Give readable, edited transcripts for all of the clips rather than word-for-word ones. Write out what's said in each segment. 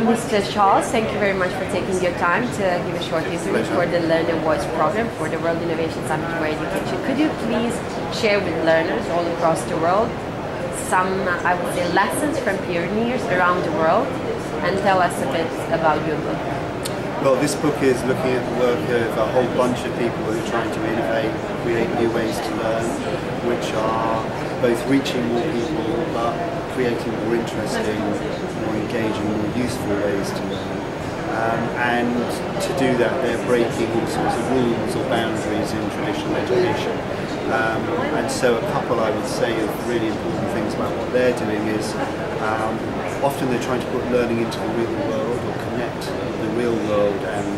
Mr. Charles, thank you very much for taking your time to give a short interview for the Learn and Voice program for the World Innovation Summit for Education. Could you please share with learners all across the world some, I would say, lessons from pioneers around the world, and tell us a bit about your book? Well, this book is looking at the work of a whole bunch of people who are trying to innovate, create new ways to learn, which are both reaching more people but creating more interesting, more engaging, more useful ways to learn. And to do that, they're breaking all sorts of rules or boundaries in traditional education. And so a couple, I would say, of really important things about what they're doing is often they're trying to put learning into the real world or connect the real world and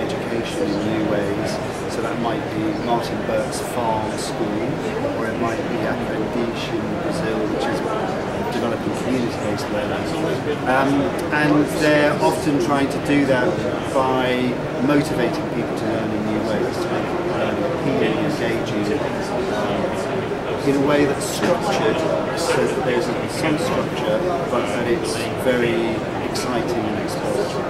education in new ways. So that might be Martin Burke's farm school, or it might be Aprendiz in Brazil, which is developing community-based learning. And they're often trying to do that by motivating people to learn in new ways, to make learning appealing, engaging, in a way that's structured, so that there's some structure, but that it's very exciting and exploratory.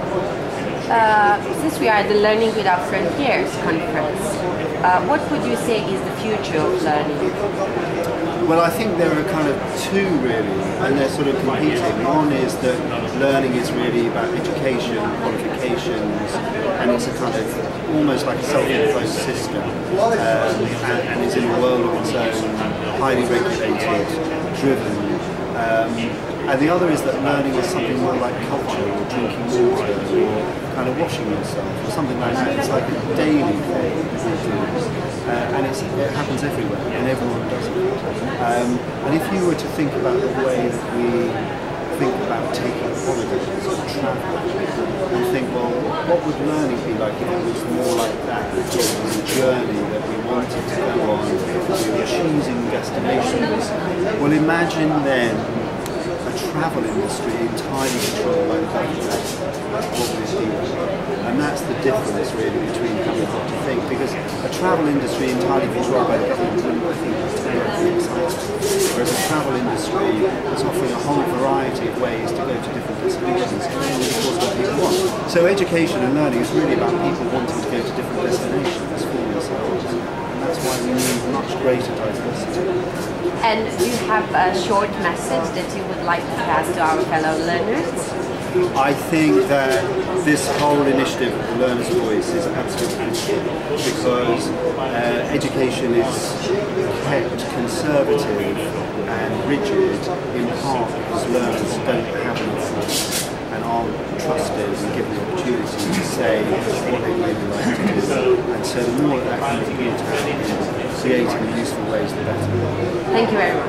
Since we are the Learning Without Frontiers conference, what would you say is the future of learning? Well, I think there are kind of two really, and they're sort of competing. One is that learning is really about education, qualifications, and it's a kind of almost like a self-imposed system, and is in a world of its own, highly regulated, driven. And the other is that learning is something more like culture, or drinking water, or kind of washing yourself, or something like that. It's like a daily thing we do, and it happens everywhere, and everyone does it. And if you were to think about the way that we think about taking holidays or travel, and think, well, what would learning be like if it was more like that? It was a journey that we wanted to go on, we were choosing destinations. Well, imagine then a travel industry entirely controlled by the government. What would it be? And that's the difference really between how we have to think, because a travel industry entirely controlled by the government, I think, is terribly exciting. Whereas a travel industry is offering a whole variety of ways to go to different destinations, because what people want. So education and learning is really about people wanting to go to different destinations for themselves. And that's why we need much greater diversity. And do you have a short message that you would like to pass to our fellow learners? I think that this whole initiative of the Learner's Voice is absolutely crucial, because education is kept conservative and rigid in part because learners don't have enough voice and aren't trusted and given the opportunity to say what they really like to do. And so the more that can be built out in creating useful ways, the better. Thank you very much.